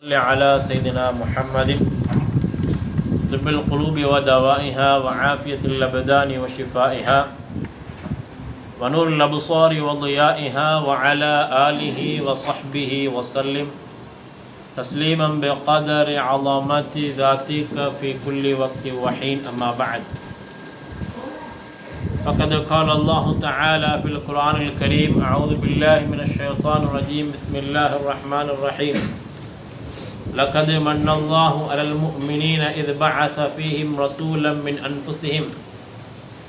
صل على سيدنا محمد طب القلوب ودوائها وعافية الأبدان وشفائها ونور الأبصار وضيائها وعلى آله وصحبه وسلم تسليما بقدر عظمة ذاتك في كل وقت وحين. أما بعد، فقد قال الله تعالى في القرآن الكريم: أعوذ بالله من الشيطان الرجيم، بسم الله الرحمن الرحيم. لقد من الله على المؤمنين إذ بعث فيهم رسولا من أنفسهم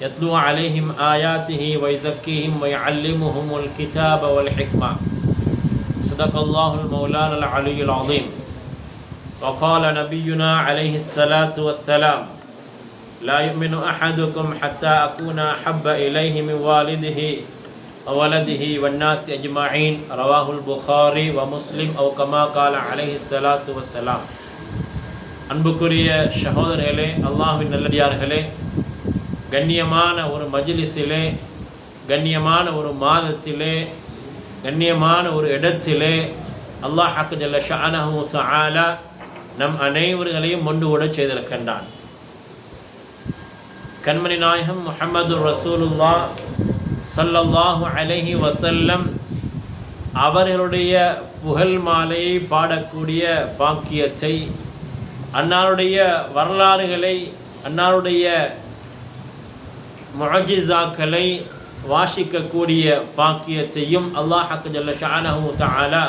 يتلو عليهم آياته ويزكيهم ويعلمهم الكتاب والحكمة. صدق الله المولانا العلي العظيم. وقال نبينا عليه الصلاة والسلام: لا يؤمن أحدكم حتى أكون أحب إليه من والده وولده والناس أجمعين. رواه البخاري ومسلم أو كما قال عليه الصلاة والسلام. அன்புக்குரிய சகோதரர்களே, அல்லாஹ்வின் நல்லடியார்களே, கண்ணியமான ஒரு மஜ்லிஸிலே, கண்ணியமான ஒரு மாதத்திலே, கண்ணியமான ஒரு இடத்திலே அல்லாஹ் ஹக் ஜல்ல ஷஅனஹு தஆலா நம் அனைவர்களையும் ஒன்று கூட செய்திருக்கின்றான். கண்மணி நாயகம் முஹம்மது ரசூலுல்லாஹ் ஸல்லல்லாஹு அலைஹி வஸல்லம் அவர்களுடைய புகழ் மாலையை பாடக்கூடிய பாக்கியத்தை, அன்னாருடைய வரலாறுகளை, அன்னாருடைய முஅஜிஸாக்களை வாசிக்கக்கூடிய பாக்கியத்தையும் அல்லாஹ் ஹக் ஜல்ல ஷஅனஹு தஆலா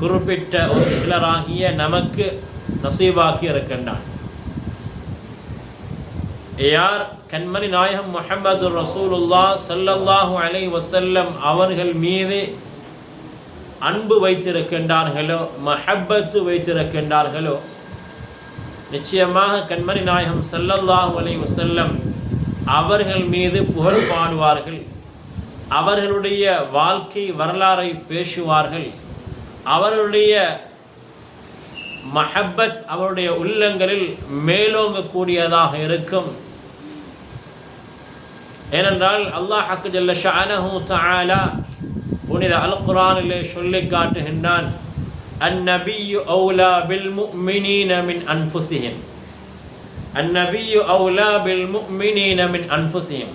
குறிப்பிட்ட ஒரு சிலராகிய நமக்கு நசீபாக்கி இருக்கின்றான். யார் கண்மணி நாயகம் முஹம்மது ரசூலுல்லாஹ் ஸல்லல்லாஹு அலைஹி வஸல்லம் அவர்கள் மீது அன்பு வைத்திருக்கின்றார்களோ, மஹப்பத்து வைத்திருக்கின்றார்களோ, நிச்சயமாக கண்மணி நாயகம் ஸல்லல்லாஹு அலைஹி வஸல்லம் அவர்கள் மீது புகழ் பாடுவார்கள், அவர்களுடைய வாழ்க்கை வரலாறை பேசுவார்கள், அவர்களுடைய மஹப்பத் அவருடைய உள்ளங்களில் மேலோங்கக்கூடியதாக இருக்கும். ஏனென்றால் அல்லாஹ் ஹக் ஜல்ல ஷஅனஹு தஆலா புனித அல் குர்ஆனிலே சொல்லி காட்டுகின்றான்: அந்நபியு அவுலா பில் முஃமினீன மின் அன்ஃபுஸிஹிம். அந்நபியு அவுலா பில் முஃமினீன மின் அன்ஃபுஸிஹிம்.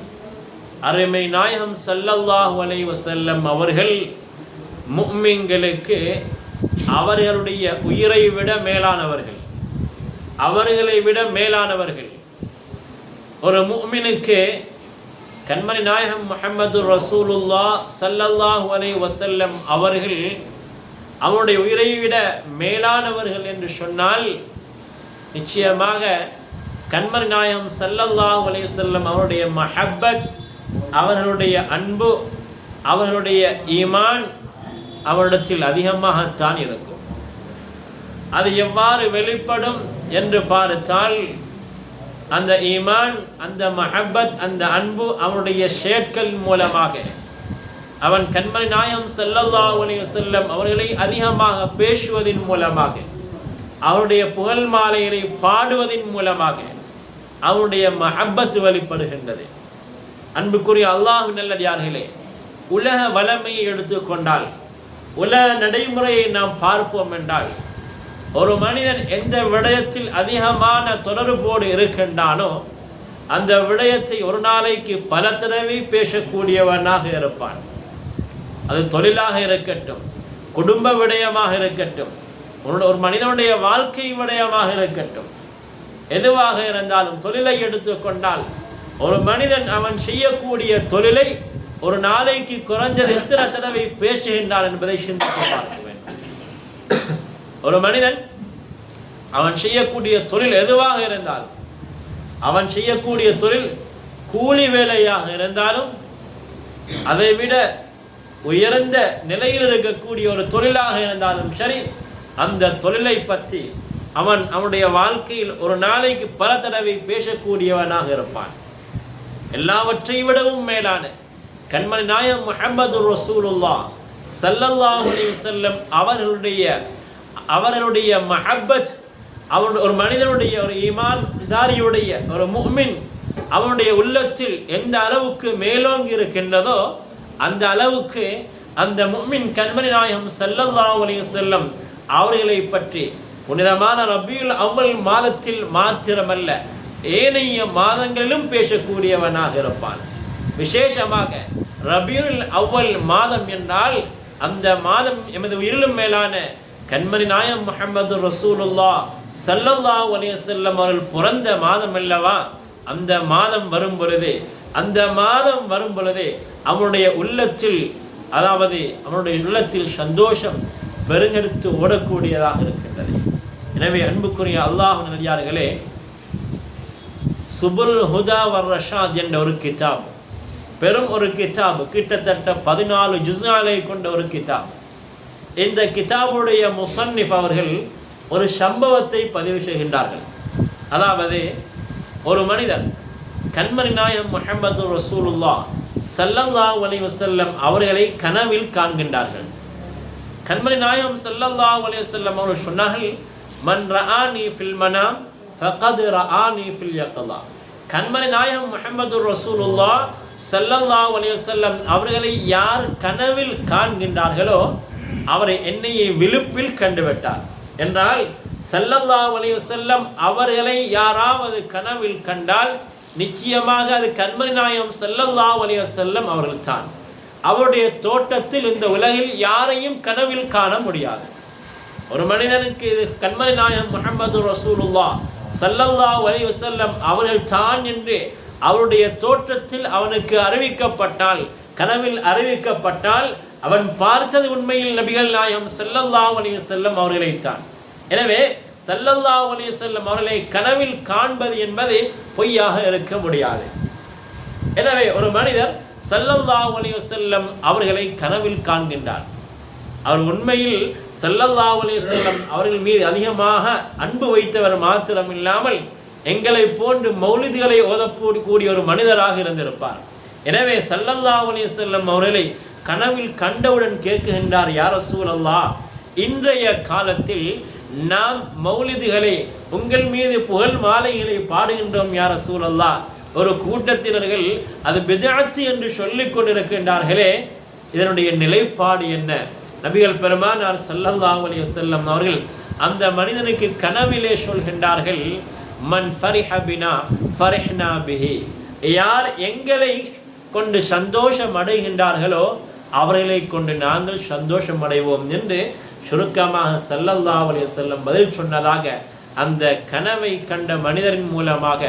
அருமை நாயகம் ஸல்லல்லாஹு அலைஹி வஸல்லம் அவர்கள் முஃமின்களுக்கு அவர்களுடைய உயிரை விட மேலானவர்கள், அவர்களை விட மேலானவர்கள். ஒரு முஃமினுக்கு கண்மணி நாயகம் முஹம்மது ரசூலுல்லாஹ் ஸல்லல்லாஹு அலைஹி வஸல்லம் அவர்கள் அவருடைய உயிரை விட மேலானவர்கள் என்று சொன்னால், நிச்சயமாக கண்மணி நாயகம் ஸல்லல்லாஹு அலைஹி வஸல்லம் அவருடைய மஹப்பத், அவர்களுடைய அன்பு, அவர்களுடைய ஈமான் அவரிடத்தில் அதிகமாகத்தான் இருக்கும். அது எவ்வாறு வெளிப்படும் என்று பார்த்தால், அந்த ஈமான், அந்த மஹப்பத், அந்த அன்பு அவனுடைய ஷேட்கள் மூலமாக, அவன் கண்மணி நாயகம் ஸல்லல்லாஹு அலைஹி வஸல்லம் அவர்களை அதிகமாக பேசுவதின் மூலமாக, அவருடைய புகழ் மாலைகளை பாடுவதின் மூலமாக அவனுடைய மஹப்பத் வெளிப்படுகின்றது. அன்புக்குரிய அல்லாஹ்வின் நல்லடியார்களே, உலக வளமையை எடுத்துக்கொண்டால், உலக நடைமுறையை நாம் பார்ப்போம் என்றால், ஒரு மனிதன் எந்த விடயத்தில் அதிகமான தொடர்போடு இருக்கின்றானோ அந்த விடயத்தை ஒரு நாளைக்கு பல தடவை பேசக்கூடியவனாக இருப்பான். அது தொழிலாக இருக்கட்டும், குடும்ப விடயமாக இருக்கட்டும், ஒரு மனிதனுடைய வாழ்க்கை விடயமாக இருக்கட்டும், எதுவாக இருந்தாலும் தொழிலை எடுத்துக்கொண்டால், ஒரு மனிதன் அவன் செய்யக்கூடிய தொழிலை ஒரு நாளைக்கு குறைஞ்சது எத்தனை தடவை பேசுகின்றான் என்பதை சிந்தித்து பார்க்க வேண்டும். ஒரு மனிதன் அவன் செய்யக்கூடிய தொழில் எதுவாக இருந்தாலும், அவன் செய்யக்கூடிய தொழில் கூலி வேலையாக இருந்தாலும், அதை விட உயர்ந்த நிலையில் இருக்கக்கூடிய ஒரு தொழிலாக இருந்தாலும் சரி, அந்த தொழிலை பற்றி அவனுடைய வாழ்க்கையில் ஒரு நாளைக்கு பல தடவை பேசக்கூடியவனாக இருப்பான். எல்லாவற்றை விடவும் மேலான கண்மணி நாயகம் முஹம்மது ரசூலுல்லாஹ் ஸல்லல்லாஹு அலைஹி வஸல்லம் அவர்களுடைய மஹப்பத், ஒரு மனிதனுடைய, ஒரு ஈமான் தாரியுடைய ஒரு முஃமின் அவனுடைய உள்ளத்தில் எந்த அளவுக்கு மேலோங்கி இருக்கின்றதோ அந்த அளவுக்கு அந்த முஃமின் கண்மணி நாயகம் ஸல்லல்லாஹு அலைஹி வஸல்லம் அவர்களை பற்றி புனிதமான ரபியுல் அவ்வல் மாதத்தில் மாத்திரமல்ல ஏனைய மாதங்களிலும் பேசக்கூடியவனாக இருப்பான். விசேஷமாக ரபியுல் அவ்வல் மாதம் என்றால் அந்த மாதம் எமது உயிரிலும் மேலான கண்மணி நாயம் முஹம்மது ரசூலுல்லாஹ் ஸல்லல்லாஹு அலைஹி வஸல்லம் அவர்கள் பிறந்த மாதம் அல்லவா. அந்த மாதம் வரும் பொழுது அவனுடைய உள்ளத்தில், அதாவது அவனுடைய உள்ளத்தில் சந்தோஷம் பெருங்கெடுத்து ஓடக்கூடியதாக இருக்கின்றது. எனவே அன்புக்குரிய அல்லாஹ்வின் நல்லடியார்களே, சுபுல் ஹுதா வர் ரஷாத் என்ற ஒரு கிதாப், பெரும் ஒரு கிதாப், கிட்டத்தட்ட 14 ஜுஸ்களை கொண்ட ஒரு கிதாப். இந்த கிதாபுடைய முஸன்னிஃப் அவர்கள் ஒரு சம்பவத்தை பதிவு செய்கின்றார்கள். அதாவது ஒரு மனிதர் கண்மணி நாயகம் முஹம்மது ரசூலுல்லாஹ் ஸல்லல்லாஹு அலைஹி வஸல்லம் அவர்களை கனவில் காண்கின்றார்கள். கண்மணி நாயகம் ஸல்லல்லாஹு அலைஹி வஸல்லம் அவர்கள் சொன்னார்கள், மன் ரஆனி ஃபில் மனாம் ஃபகத் ரஆனி ஃபில் யக்லா. கண்மணி நாயகம் முஹம்மது ரசூலுல்லாஹ் ஸல்லல்லாஹு அலைஹி வஸல்லம் அவர்களை யார் கனவில் காண்கின்றார்களோ அவரை என்னையை விழுப்பில் கண்டுவிட்டார் என்றால், ஸல்லல்லாஹு அலைஹி வஸல்லம் அவர்களை யாராவது கனவில் கண்டால் நிச்சயமாக அது கண்மணி நாயகம் ஸல்லல்லாஹு அலைஹி வஸல்லம் அவர்கள் தான். அவருடைய தோட்டத்தில் இந்த உலகில் யாரையும் கனவில் காண முடியாது. ஒரு மனிதனுக்கு இது கண்மணி நாயகம் முஹம்மது ரசூலுல்லாஹ் ஸல்லல்லாஹு அலைஹி வஸல்லம் அவர்கள் தான் என்று அவருடைய தோற்றத்தில் அவனுக்கு அறிவிக்கப்பட்டால், கனவில் அறிவிக்கப்பட்டால், அவன் பார்த்தது உண்மையில் நபிகள் நாயகம் ஸல்லல்லாஹு அலைஹி வஸல்லம் அவர்களைத்தான். எனவே ஸல்லல்லாஹு அலைஹி வஸல்லம் அவர்களை கனவில் காண்பது என்பது பொய்யாக இருக்க முடியாது. எனவே ஒரு மனிதர் ஸல்லல்லாஹு அலைஹி வஸல்லம் அவர்களை கனவில் காண்கின்றார். அவர் உண்மையில் ஸல்லல்லாஹு அலைஹி வஸல்லம் அவர்கள் மீது அதிகமாக அன்பு வைத்தவர் மாத்திரமில்லாமல் எங்களை போன்று மௌலிதுகளை ஓதக்கூடிய ஒரு மனிதராக இருந்திருப்பார். எனவே ஸல்லல்லாஹு அலைஹி வஸல்லம் அவர்களை கனவில் கண்டவுடன் கேட்கின்றார், யா ரசூலல்லாஹ், இன்றைய காலத்தில் நாம் மௌலிதுகளை உங்கள் மீது புகழ் மாலைகளை பாடுகின்றோம் யா ரசூலல்லாஹ். ஒரு கூட்டத்தினர்கள் அது பித்அத் என்று சொல்லிக் கொண்டிருக்கின்றார்களே, இதனுடைய நிலைப்பாடு என்ன? நபிகள் பெருமானார் ஸல்லல்லாஹு அலைஹி வஸல்லம் அவர்கள் அந்த மனிதனுக்கு கனவிலே சொல்கின்றார்கள், மன் ஃபரிஹ பினா ஃபரிஹ்னா பிஹி. யார் எங்களை கொண்டு சந்தோஷம் அடைகின்றார்களோ அவர்களை கொண்டு நாங்கள் சந்தோஷம் அடைவோம் என்று சுருக்கமாக ஸல்லல்லாஹு அலைஹி வஸல்லம் பதில் சொன்னதாக அந்த கனவை கண்ட மனிதரின் மூலமாக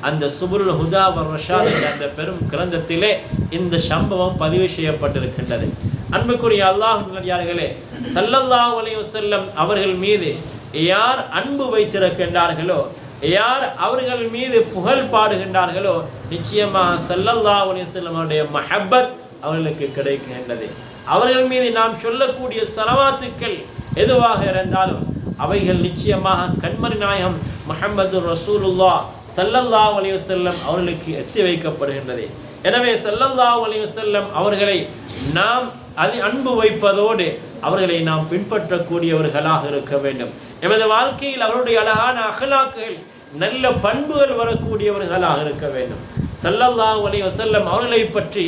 அந்த சுபுல் ஹுதா வர் ரஷாத் என்ற அந்த பெரும் கிரந்தத்திலே இந்த சம்பவம் பதிவு செய்யப்பட்டிருக்கின்றது. அன்புக்குரிய அல்லாஹ்வின் நல்லடியார்களே, ஸல்லல்லாஹு அலைஹி வஸல்லம் அவர்கள் மீது யார் அன்பு வைத்திருக்கின்றார்களோ, யார் அவர்கள் மீது புகழ் பாடுகின்றார்களோ, நிச்சயமாக ஸல்லல்லாஹு அலைஹி வஸல்லம் அவருடைய மஹப்பத் அவர்களுக்கு கிடைக்கின்றது. அவர்கள் மீது நாம் சொல்லக்கூடிய ஸலவாத்துக்கள் எதுவாக இருந்தாலும் அவைகள் நிச்சயமாக கண்மணி நாயகம் முஹம்மது ரசூலுல்லாஹ் ஸல்லல்லாஹு அலைஹி வஸல்லம் அவர்களுக்கு எத்தி வைக்கப்படுகின்றது. எனவே ஸல்லல்லாஹு அலைஹி வஸல்லம் அவர்களை நாம் அன்பு வைப்பதோடு அவர்களை நாம் பின்பற்றக்கூடியவர்களாக இருக்க வேண்டும். எமது வாழ்க்கையில் அவருடைய அழகான அக்லாக்குகள், நல்ல பண்புகள் வரக்கூடியவர்களாக இருக்க வேண்டும். ஸல்லல்லாஹு அலைஹி வஸல்லம் அவர்களை பற்றி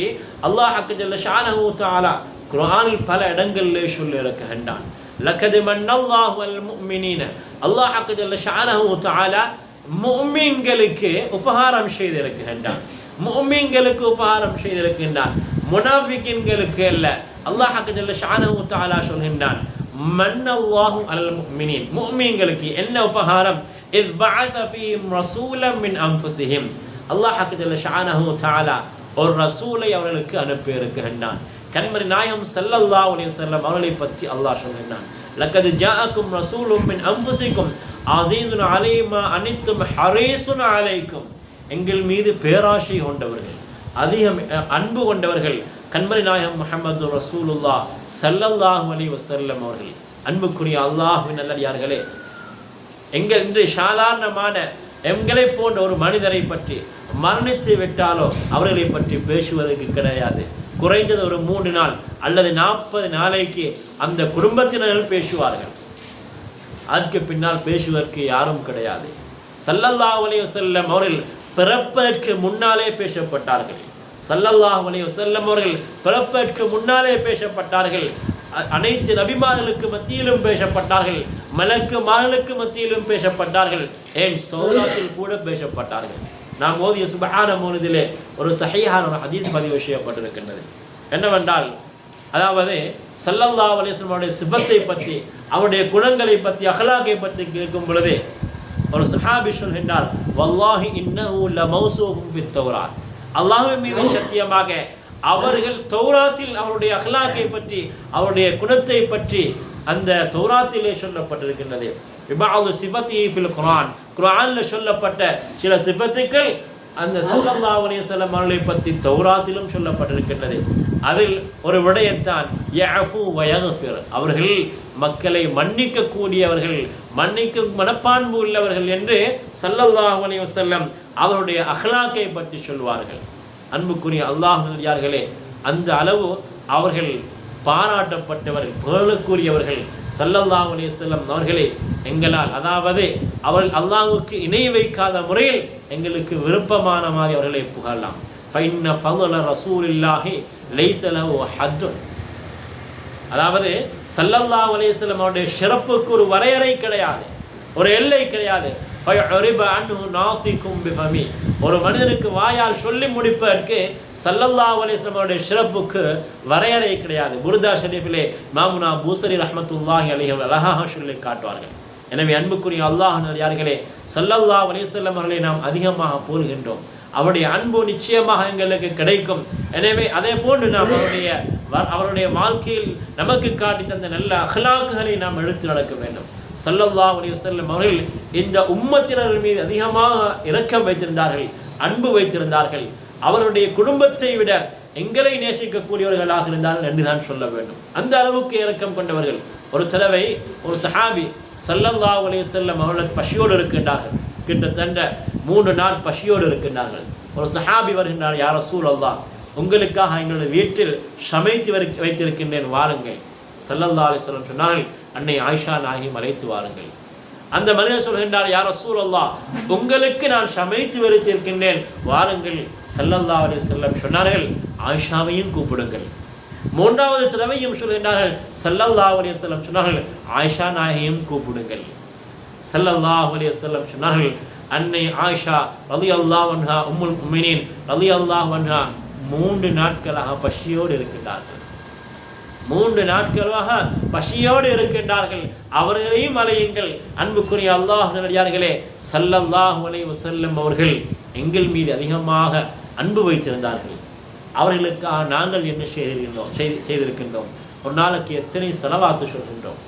அல்லாஹ் ஜல்ல ஷானஹு தஆலா குர்ஆனில் பல இடங்களிலே சொல்லி இருக்கின்றான். லகத் மன்னல்லாஹு அல் முஃமினீன. அல்லாஹ் ஜல்ல ஷானஹு தஆலா முஃமின்களுக்கு உபகாரம் செய்திருக்கின்றான். முஃமின்களுக்கு உபகாரம் செய்திருக்கின்றான், முனாஃபிகின்களுக்கு அல்ல. அல்லாஹ் ஜல்ல ஷானஹு தஆலா சொல்கின்றான், மன்னல்லாஹு அல் முஃமினீன். முஃமின்களுக்கு என்ன உபகாரம்? இத் பஅத ஃபீஹிம் ரசூலன் மின் அன்ஃபுஸிஹிம். அல்லாஹ் ஜல்ல ஷானஹு தஆலா ஒரு ரசூலை அவர்களுக்கு அனுப்பி இருக்கின்றான். கண்மணி நாயகம் ஸல்லல்லாஹு அலைஹி வஸல்லம் அவர்களை பற்றி அல்லாஹ் சொல்கின்றான், லக்கத் ஜாஅக்கும் ரசூலும் மின் அன்ஃபுஸிக்கும் அஸீஸுன் அலைஹி மா அனித்தும் ஹரீஸுன் அலைக்கும். எங்கள் மீது பேராசை கொண்டவர்கள், அதிகம் அன்பு கொண்டவர்கள் கண்மணி நாயகம் முஹம்மது ரசூலுல்லாஹ் ஸல்லல்லாஹு அலைஹி வஸல்லம் அவர்கள். அன்புக்குரிய அல்லாஹ்வின் நல்லடியார்களே, எங்கள் இன்று சாதாரணமான எங்களை போன்ற ஒரு மனிதரை பற்றி மரணித்து விட்டாலோ அவர்களை பற்றி பேசுவதற்கு கிடையாது. குறைந்தது ஒரு 3 நாள் அல்லது 40 நாளைக்கு அந்த குடும்பத்தினர்கள் பேசுவார்கள். அதற்கு பின்னால் பேசுவதற்கு யாரும் கிடையாது. ஸல்லல்லாஹு அலைஹி வஸல்லம் அவர்கள் பிறப்பதற்கு முன்னாலே பேசப்பட்டார்கள். ஸல்லல்லாஹு அலைஹி வஸல்லம் அவர்கள் பிறப்பதற்கு முன்னாலே பேசப்பட்டார்கள். அனைத்து நபிமார்களுக்கு மத்தியிலும் பேசப்பட்டார்கள், மலக்குமார்களுக்கு மத்தியிலும் பேசப்பட்டார்கள், ஏன் தௌராத்தில் கூட பேசப்பட்டார்கள். நாம் ஓதிய சுப்ஹான மௌலிதிலே ஒரு சஹீஹான ஒரு ஹதீஸ் பதிவு செய்யப்பட்டிருக்கின்றது. என்னவென்றால், அதாவது ஸல்லல்லாஹு அலைஹி வஸல்லம் அவருடைய சிபத்தை பற்றி, அவருடைய குணங்களை பற்றி, அஹ்லாக்கை பற்றி கேட்கும் பொழுது ஒரு சஹாபி சொல்கின்றார், வல்லாஹி இன்னஹு லமௌசூஃபுன் ஃபித் தௌராத், அல்லாஹ்வின் மீது சத்தியமாக அவர்கள் தௌராத்தில் அவருடைய அஹ்லாக்கை பற்றி, அவருடைய குணத்தை பற்றி அந்த தௌராத்திலே சொல்லப்பட்டிருக்கின்றது. பிபஅது சிபத்தி ஃபில் குர்ஆன், குர்ஆன்ல சொல்லப்பட்ட சில சிபத்துக்கள் அந்த ஸல்லல்லாஹு அலைஹி வஸல்லம் அவர்களை பற்றி தௌராத்திலும் சொல்லப்பட்டிருக்கின்றது. அதில் ஒரு விடயத்தான் யஅஃபு வ யக்ஃபிர், அவர்கள் மக்களை மன்னிக்க கூடியவர்கள், மன்னிக்கும் மனப்பான்பு உள்ளவர்கள் என்று ஸல்லல்லாஹு அலைஹி வஸல்லம் அவருடைய அஹ்லாக்கை பற்றி சொல்வார்கள். அன்புக்குரிய அல்லாஹ்வினர்களே, அந்த அளவு அவர்கள் பாராட்டப்பட்டவர்கள், புகழக்கூடியவர்கள். ஸல்லல்லாஹு அலைஹி வஸல்லம் அவர்களை எங்களால், அதாவது அவர்கள் அல்லாஹ்வுக்கு இணை வைக்காத முறையில் எங்களுக்கு விருப்பமான மாதிரி அவர்களை புகழலாம். ஃபைன்ன ஃபضل ரசூலில்லாஹி லைஸ லஹு ஹத்துன், அதாவது ஸல்லல்லாஹு அலைஹி வஸல்லம் அவருடைய சிறப்புக்கு ஒரு வரையறை கிடையாது, ஒரு எல்லை கிடையாது. ஃபயரிப அன்ஹு நாதிகும் பிஃபமி, ஒரு மனிதனுக்கு வாயால் சொல்லி முடிப்பதற்கு ஸல்லல்லாஹு அலைஹி வஸல்லம் அவருடைய சிறப்புக்கு வரையறை கிடையாது. புர்தா ஷரீஃபிலே இமாமுனா பூசரி ரஹ்மத்துல்லாஹி அலைஹி அழகாக சொல்லி காட்டுவார்கள். எனவே அன்புக்குரிய அல்லாஹ்வினர்களே, ஸல்லல்லாஹு அலைஹி வஸல்லம் அவர்களை நாம் அதிகமாக போற்றுகின்றோம். அவருடைய அன்பு நிச்சயமாக எங்களுக்கு கிடைக்கும். எனவே அதே போன்று நாம் அவருடைய வாழ்க்கையில் நமக்கு காட்டி தந்த நல்ல அஹ்லாக்குகளை நாம் எடுத்து நடக்க வேண்டும். ஸல்லல்லாஹு அலைஹி வஸல்லம் அவர்கள் இந்த உம்மத்தினர் மீது அதிகமாக இரக்கம் வைத்திருந்தார்கள், அன்பு வைத்திருந்தார்கள். அவருடைய குடும்பத்தை விட எங்களை நேசிக்கக்கூடியவர்களாக இருந்தார்கள் என்றுதான் சொல்ல வேண்டும். அந்த அளவுக்கு இரக்கம் கொண்டவர்கள். ஒரு தடவை ஒரு சஹாபி ஸல்லல்லாஹு அலைஹி வஸல்லம் அவர்கள் பசியோடு இருக்கின்றார்கள், கிட்டத்தட்ட 3 நாள் பசியோடு இருக்கின்றார்கள். ஒரு சஹாபி வருகின்றார், யா ரசூலல்லாஹ், உங்களுக்காக எங்களுடைய வீட்டில் சமைத்து வைத்திருக்கின்றேன், வாருங்கள். ஸல்லல்லாஹு அலைஹி வஸல்லம் சொன்னார்கள், அன்னை ஆயிஷா நாயகியை அழைத்து வாருங்கள். அந்த மனிதர் சொல்கின்றார், யா ரசூலல்லாஹ், உங்களுக்கு நான் சமைத்து வைத்திருக்கின்றேன், வாருங்கள். ஸல்லல்லாஹு அலைஹி வஸல்லம் சொன்னார்கள், ஆயிஷாவையும் கூப்பிடுங்கள். 3வது தடவையும் சொல்கின்றார்கள், ஸல்லல்லாஹு அலைஹி வஸல்லம் சொன்னார்கள், ஆயிஷா நாயகியையும் கூப்பிடுங்கள். ஸல்லல்லாஹு அலைஹி வஸல்லம் சொன்னார்கள், அன்னை ஆயிஷா ரலியல்லாஹு அன்ஹா உம்முல் முஃமினீன் ரலியல்லாஹு அன்ஹா 3 நாட்களாக பசியோடு இருக்கின்றார்கள். 3 நாட்களாக பசியோடு இருக்கின்றார்கள். அவர்களையும் அழையுங்கள். அன்புக்குரிய அல்லாஹ்வினர்களே, ஸல்லல்லாஹு அலைஹி வஸல்லம் அவர்கள் எங்கள் மீது அதிகமாக அன்பு வைத்திருந்தார்கள். அவர்களுக்காக நாங்கள் என்ன செய்திருக்கின்றோம்? ஒரு நாளைக்கு எத்தனை ஸலவாத்து சொல்கின்றோம்?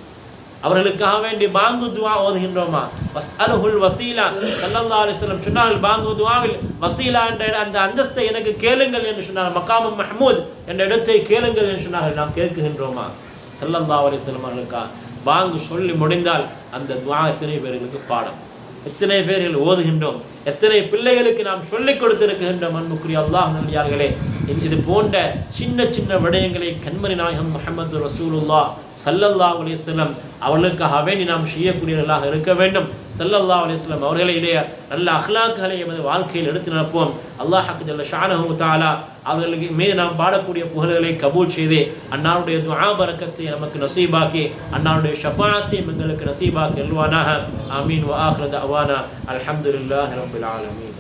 அவர்களுக்காக வேண்டி பாங்கு துஆ ஓதுகின்றோமா? வஸ்அலுல் வஸீலா, ஸல்லல்லாஹு அலைஹி வஸல்லம் சொன்னார்கள், பாங்கு துஆவில் வஸீலா என்ற அந்த அந்தஸ்தை எனக்கு கேளுங்கள் என்று சொன்னார்கள். மகாம் மஹ்மூத் என்ற இடத்தை கேளுங்கள் என்று சொன்னார்கள். நாம் கேட்கின்றோமா? ஸல்லல்லாஹு அலைஹி வஸல்லம் அவர்களுக்காக பாங்கு சொல்லி முடிந்தால் அந்த துஆ எத்தனை பேர்களுக்கு பாடம், எத்தனை பேர்கள் ஓதுகின்றோம், எத்தனை பிள்ளைகளுக்கு நாம் சொல்லிக் கொடுத்திருக்கின்றோம். அன்புக்குரிய அல்லாஹ்வினர்களே, இது போன்ற சின்ன சின்ன விடயங்களை கண்மணி நாயகம் முஹம்மது ரசூலுல்லாஹ் ஸல்லல்லாஹு அலைஹி வஸல்லம் அவர்களுக்காக வேண்டி நாம் செய்யக்கூடியவர்களாக இருக்க வேண்டும். ஸல்லல்லாஹு அலைஹி வஸல்லம் அவர்களுடைய நல்ல அஹ்லாக்குகளை எமது வாழ்க்கையில் எடுத்து நடப்போம். அல்லாஹ் ஜல்ல ஷானஹு தஆலா அவர்களுக்கு மீது நாம் பாடக்கூடிய புகழ்களை கபூல் செய்து அன்னாருடைய துஆ பரக்கத்தை நமக்கு நசீபாக்கி அன்னாருடைய ஷஃபாஅத்தை எங்களுக்கு நசீபாக்கி அல்வானாக. ஆமீன். வ ஆகிரு தஅவானா அல்ஹம்துலில்லாஹி ரப்பில் ஆலமீன்.